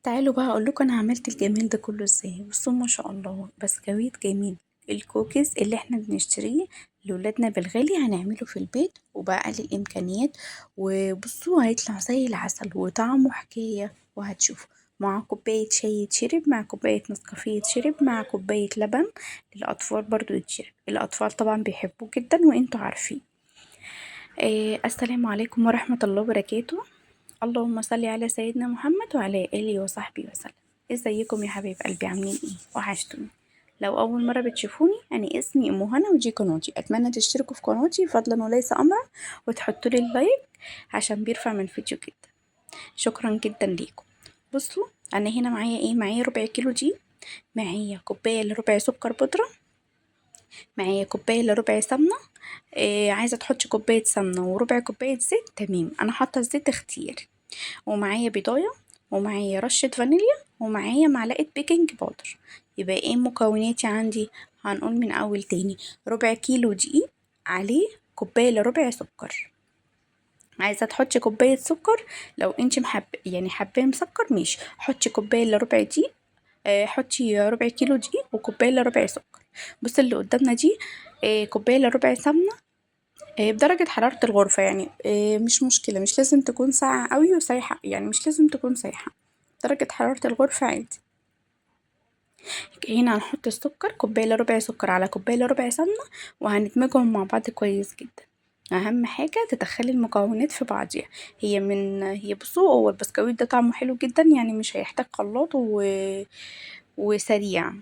تعالوا بقى اقول لكم انا عملت الجمال ده كله ازاي. بصوا ما شاء الله بسكويت جميل. الكوكيز اللي احنا بنشتريه لولادنا بالغالي هنعمله في البيت وبأقل الامكانيات، وبصوا هيطلع زي العسل وطعمه حكاية وهتشوفوا. مع كوباية شاي يتشرب، مع كوباية نسكافيه يتشرب، مع كوباية لبن للأطفال برضو يتشرب. الأطفال طبعا بيحبوه جدا وانتوا عارفين. السلام عليكم ورحمة الله وبركاته. اللهم صل على سيدنا محمد وعلى آله وصحبه وسلم. ازيكم يا حبايب قلبي، عاملين ايه؟ وحشتوني. لو اول مره بتشوفوني، انا اسمي ام هنا ودي قناتي. اتمنى تشتركوا في قناتي فضلا وليس امرا، وتحطوا لي اللايك عشان بيرفع من الفيديو جدا. شكرا جدا ليكم. بصوا، انا هنا معايا ايه؟ معايا ربع كيلو دي، معايا كوبايه الا ربع سكر بودره، معايا كوبايه الا ربع سمنه. عايزه تحطي كوبايه سمنه وربع كوبايه زيت تمام، انا حاطه الزيت اختياري. ومعايا بيضاية، ومعايا رشة فانيليا، ومعايا معلقة بيكنج باودر. يبقى ايه مكوناتي عندي؟ هنقول من اول تاني. ربع كيلو دقيق، عليه كوباية الا ربع سكر. عايزة تحطي كوباية سكر، لو انت يعني حباه مسكر ماشي، حطي كوباية الا ربع دقيق. حطي ربع كيلو دقيق وكوباية الا ربع سكر. بص اللي قدامنا دي كوباية الا ربع سمنة، بدرجة حرارة الغرفة يعني. مش مشكلة، مش لازم تكون ساقعة قوي وسايحة، يعني مش لازم تكون سايحة، درجة حرارة الغرفة عادي. هنا هنحط السكر، كوباية الا ربع سكر على كوباية الا ربع سمنة، وهندمجهم مع بعض كويس جدا. اهم حاجة تدخلي المكونات في بعضيها. هي بصوا، هو البسكويت ده طعمه حلو جدا، يعني مش هيحتاج خلاط وسريع.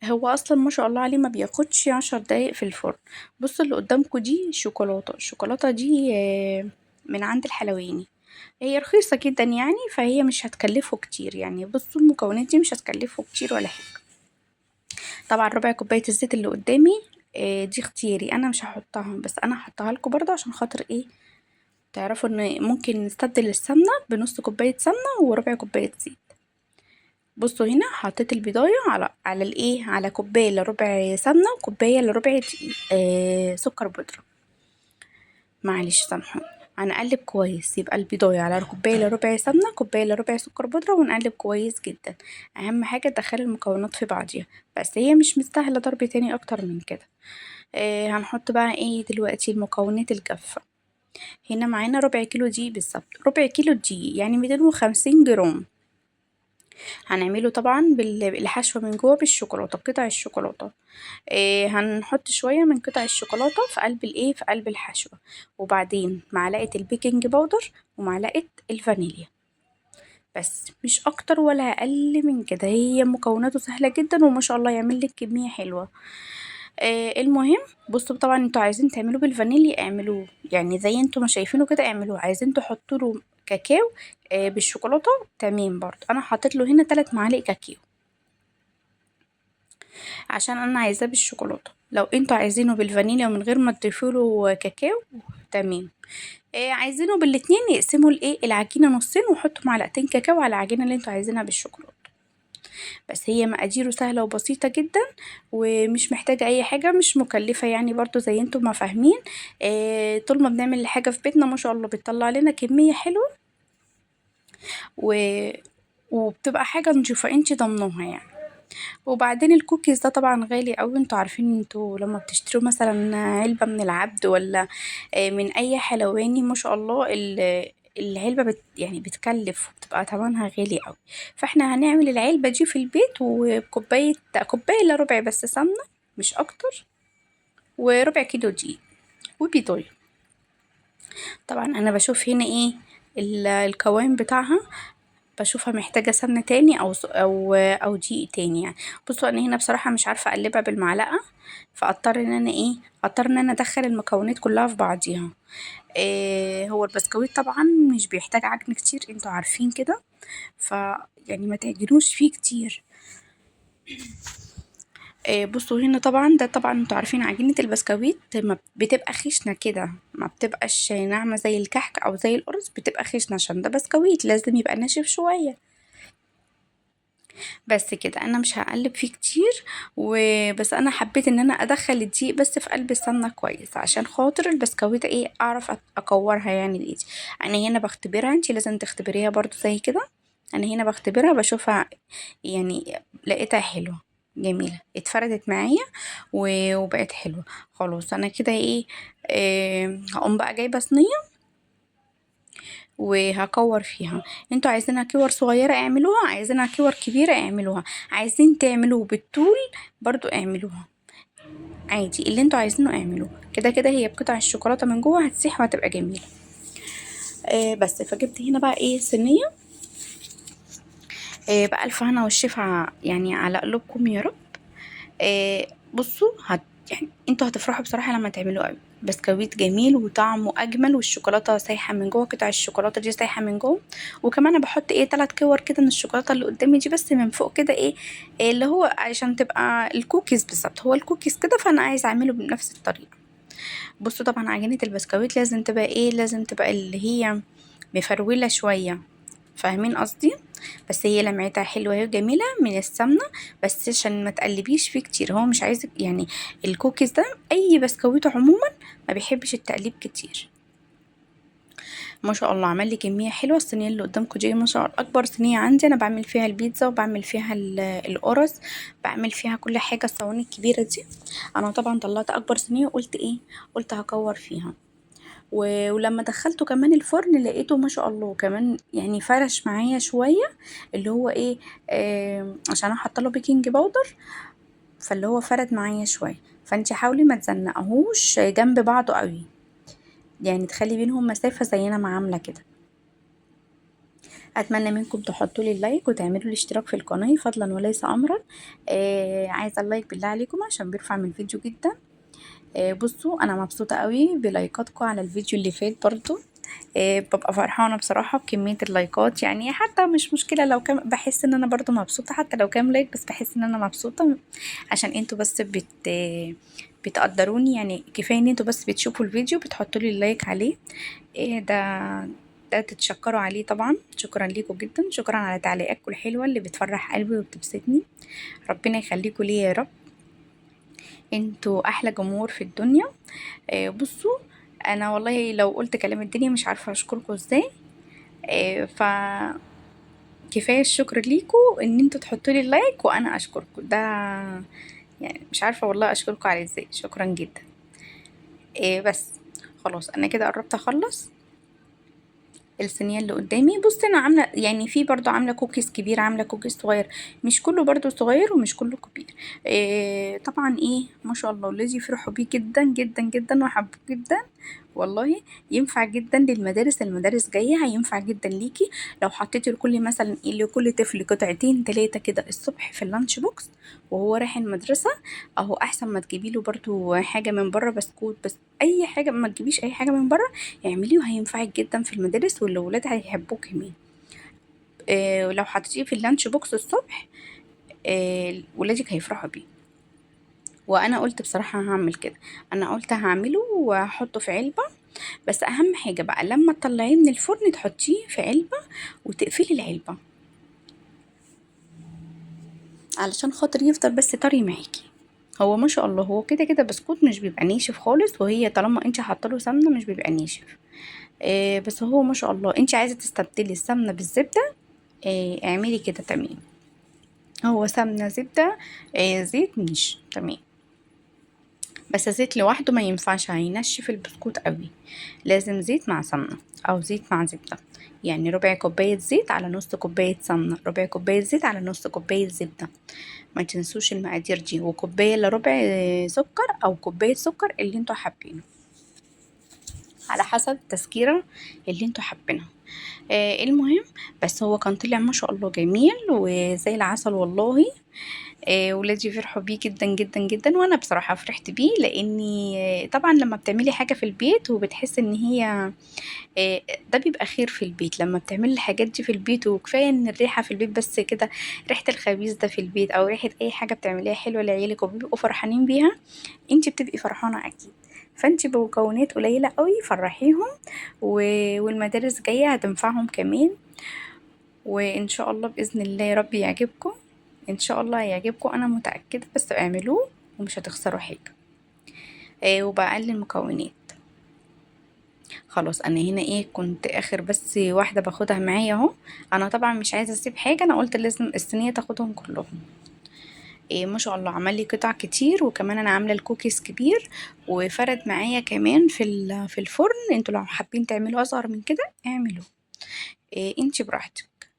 هو اصلا ما شاء الله عليه ما بياخدش 10 دقايق في الفرن. بصوا اللي قدامكم دي شوكولاته، الشوكولاته دي من عند الحلواني. هي رخيصه جدا يعني، فهي مش هتكلفه كتير يعني. بصوا المكونات دي مش هتكلفه كتير ولا حاجه. طبعا ربع كوبايه الزيت اللي قدامي دي اختياري، انا مش هحطها، بس انا هحطها لكم برضه عشان خاطر ايه؟ تعرفوا ان ممكن نستبدل السمنه بنص كوبايه سمنه وربع كوبايه زيت. بصوا هنا حطيت البضاية على الايه، على كوباية الا ربع سمنة وكوباية الا ربع دقيق سكر بودرة. معلش سامحوني. هنقلب كويس، يبقى البضاية على كوباية الا ربع سمنة، كوباية الا ربع سكر بودرة، ونقلب كويس جدا. اهم حاجة تدخلي المكونات في بعضيها، بس هي مش مستاهلة ضرب تاني اكتر من كده. هنحط بقى ايه دلوقتي؟ المكونات الجافة. هنا معانا ربع كيلو دقيق بالظبط، ربع كيلو دقيق يعني 250 جرام. هنعمله طبعا بالحشوة من جوه بالشوكولاتة، قطع الشوكولاتة. هنحط شوية من قطع الشوكولاتة في قلب الايه، في قلب الحشوة. وبعدين معلقة البيكنج باودر ومعلقة الفانيليا، بس مش اكتر ولا اقل من كده. هي مكوناته سهلة جدا وما شاء الله يعمل لك كمية حلوة. المهم، بصوا طبعا انتوا عايزين تعملوه بالفانيليا اعملوه، يعني زي انتوا ما شايفينه كده اعملوه. عايزين تحطوا له كاكاو بالشوكولاتة تمام برضه. انا حطيت له هنا 3 معالق كاكاو عشان انا عايزاه بالشوكولاته. لو انتوا عايزينه بالفانيليا ومن غير ما تضيفوله كاكاو تمام. عايزينه بالاتنين، يقسموا الايه العجينه نصين وحطوا معلقتين كاكاو على العجينه اللي انتوا عايزينها بالشوكولاته. بس هي مقاديره سهله وبسيطه جدا، ومش محتاجه اي حاجه، مش مكلفه يعني برضو زي انتوا ما فاهمين. طول ما بنعمل الحاجه في بيتنا ما شاء الله بتطلع لنا كميه حلوه، و... وبتبقى حاجه نضيفه انتي ضمنوها يعني. وبعدين الكوكيز ده طبعا غالي قوي، انتوا عارفين انتوا لما بتشتروا مثلا علبة من العبد ولا من اي حلواني ما شاء الله العلبة يعني بتكلف وبتبقى تمنها غالي قوي. فاحنا هنعمل العلبة دي في البيت، وبكوباية كوباية الا ربع بس سمنة، مش اكتر، وربع كيلو دقيق وبيضاية. طبعا انا بشوف هنا ايه القوام بتاعها، بشوفها محتاجة سمنة تاني أو دقيق تاني يعني. بصوا أنا هنا بصراحة مش عارفة أقلبها بالمعلقة، فأضطر إن أنا أضطر إن أنا أدخل المكونات كلها في بعضيها. هو البسكويت طبعا مش بيحتاج عجن كتير، انتوا عارفين كده، ف يعني ما تعجنوش فيه كتير. بصوا هنا طبعا ده طبعا انتوا عارفين عجينة البسكويت ما بتبقى خشنة كده، ما بتبقاش ناعمة زي الكحك أو زي القرص، بتبقى خشنة عشان ده بسكويت لازم يبقى ناشف شوية. بس كده انا مش هقلب فيه كتير، وبس انا حبيت ان انا ادخل الدقيق بس في قلب السمنه كويس عشان خاطر البسكويت اعرف اكورها يعني بايدي. انا هنا بختبرها، انتي لازم تختبريها برضو زي كده. انا هنا بختبرها بشوفها، يعني لقيتها حلوة جميلة، اتفردت معايا وبقت حلوة. خلاص انا كده ايه، هقوم بقى جايبة صينية وهكور فيها. انتوا عايزينها كور صغيرة اعملوها، عايزينها كور كبيرة اعملوها، عايزين تعملوه بالطول برضو اعملوها عادي، اللي انتوا عايزينه اعملوه. كده كده هي بقطع الشوكولاتة من جوه هتسيح وهتبقى جميلة. بس فجبت هنا بقى ايه صينية. بألف هنا والشفا يعني على قلوبكم يا رب. بصوا يعني انتوا هتفرحوا بصراحة لما تعملوا قوي. بسكويت جميل وطعمه اجمل، والشوكولاته سايحه من جوه، قطع الشوكولاته دي سايحه من جوه. وكمان انا بحط ايه 3 كور كده من الشوكولاته اللي قدامي دي بس من فوق كده إيه اللي هو عشان تبقى الكوكيز بالظبط، هو الكوكيز كده، فانا عايزه اعمله بنفس الطريقه. بصوا طبعا عجينه البسكويت لازم تبقى لازم تبقى اللي هي مفروله شويه، فاهمين قصدي؟ بس هي لمعتها حلوة اهي جميلة من السمنة، بس عشان ما تقلبيش فيه كتير، هو مش عايزك يعني الكوكيز ده اي بسكويت عموما ما بيحبش التقليب كتير. ما شاء الله عمل لي كمية حلوة. الصينية اللي قدامكم دي ما شاء الله اكبر صينية عندي، انا بعمل فيها البيتزا وبعمل فيها القرص، بعمل فيها كل حاجة. الصواني الكبيرة دي انا طبعا طلعت اكبر صينية وقلت ايه، قلت هكور فيها. ولما دخلته كمان الفرن لقيته ما شاء الله كمان يعني فرش معايا شوية، اللي هو ايه، عشان انا حاطه له بيكنج باودر، فاللي هو فرد معايا شوية. فانتي حاولي ما تزنقهوش جنب بعضه قوي، يعني تخلي بينهم مسافة زي انا ما عاملة كده. اتمنى منكم تحطوا لي اللايك وتعملوا الاشتراك في القناة فضلا وليس امرا. عايزة اللايك بالله عليكم عشان بيرفع من الفيديو جدا. بصوا انا مبسوطة قوي بلايكاتكم على الفيديو اللي فات برضو. ببقى فرحانة بصراحة بكمية اللايكات، يعني حتى مش مشكلة لو كم، بحس ان انا برضو مبسوطة حتى لو كام لايك، بس بحس ان انا مبسوطة عشان انتوا بس بتقدروني. يعني كفاية ان انتوا بس بتشوفوا الفيديو بتحطوا لي اللايك عليه. ايه ده تتشكروا عليه طبعا. شكرا ليكم جدا، شكرا على تعليقاتكم الحلوة اللي بتفرح قلبي وبتبسطني. ربنا يخليكم ليا يا رب، انتوا احلى جمهور في الدنيا. بصوا انا والله لو قلت كلام الدنيا مش عارفه اشكركم ازاي. ف كفايه الشكر ليكم ان انتوا تحطوا لي اللايك وانا اشكركم ده، يعني مش عارفه والله اشكركم على ازاي. شكرا جدا. بس خلاص انا كده قربت اخلص الصينيه اللي قدامي. بصي انا عامله يعني في برضو عامله كوكيز كبير، عامله كوكيز صغير، مش كله برضو صغير ومش كله كبير. طبعا ايه ما شاء الله ولادي فرحوا بيه جدا جدا جدا وحبوه جدا والله. ينفع جدا للمدارس، المدارس جايه هينفع جدا ليكي لو حطيتي لكل مثلا لكل طفل قطعتين 3 كده الصبح في اللانش بوكس وهو رايح المدرسه. اهو احسن ما تجيبي له برضو حاجه من بره بسكوت، بس اي حاجه ما تجيبيش اي حاجه من بره اعمليه وهينفعك جدا في المدارس والولاد هيحبوه كمان. ولو حطيتيه في اللانش بوكس الصبح ولادك هيفرحوا بيه. وانا قلت بصراحة هعمل كده، انا قلت هعمله واحطه في علبة. بس اهم حاجة بقى لما تطلعيه من الفرن تحطيه في علبة وتقفلي العلبة علشان خاطر يفضل بس طري معاكي. هو ما شاء الله هو كده كده بسكوت مش بيبقى ناشف خالص، وهي طالما انت حاطه له سمنه مش بيبقى ناشف. بس هو ما شاء الله انت عايزه تستبدلي السمنه بالزبده، اعملي كده تمام. هو سمنه زبده زيت مش تمام، بس زيت لوحده ما ينفعش هينشف البسكوت قوي، لازم زيت مع سمنه او زيت مع زبده. يعني ربع كوبايه زيت على نص كوبايه سمنه، ربع كوبايه زيت على نص كوبايه زبده. ما تنسوش المقادير دي، وكوبايه الا ربع سكر او كوبايه سكر اللي انتوا حابينه على حسب التسكيرة اللي انتوا حابينها. المهم بس هو كان طلع ما شاء الله جميل وزي العسل والله. ولادي فرحوا بيه جدا جدا جدا، وانا بصراحة فرحت بيه لاني طبعا لما بتعملي حاجة في البيت وبتحس ان هي ده بيبقى خير في البيت لما بتعملي الحاجات دي في البيت. وكفاية ان الريحة في البيت بس كده، ريحة الخبيز ده في البيت او ريحة اي حاجة بتعمليها حلوة لعيالك وبيبقوا فرحانين بيها، انت بتبقي فرحانة اكيد. فانت بمكونات قليلة قوي فرحيهم والمدارس جاية هتنفعهم كمان. وان شاء الله باذن الله يا رب يعجبكم، ان شاء الله هيعجبكم انا متأكدة، بس اعملوه ومش هتخسروا حاجة. وبقلل المكونات. خلاص انا هنا ايه كنت اخر بس واحدة باخدها معايا اهو. انا طبعا مش عايزة اسيب حاجة، انا قلت لازم الصينية تاخدهم كلهم. إيه ما شاء الله عمل لي قطع كتير، وكمان انا عامله الكوكيز كبير وفرد معايا كمان في الفرن. انتوا لو حابين تعملوا اصغر من كده اعملوا، إيه انتي براحتك.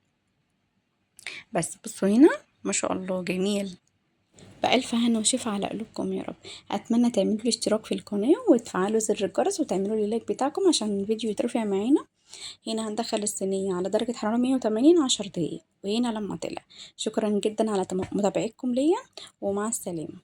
بس بصوا هنا ما شاء الله جميل. بألف هنا وشفا على قلوبكم يا رب. أتمنى تعملوا لي اشتراك في القناة وتفعلوا زر الجرس وتعملوا لي لايك بتاعكم عشان الفيديو يترفع معانا. هنا هندخل الصينية على درجة حرارة 180 10 دقايق، وهنا لما تقلق. شكرا جدا على متابعتكم ليا، ومع السلامة.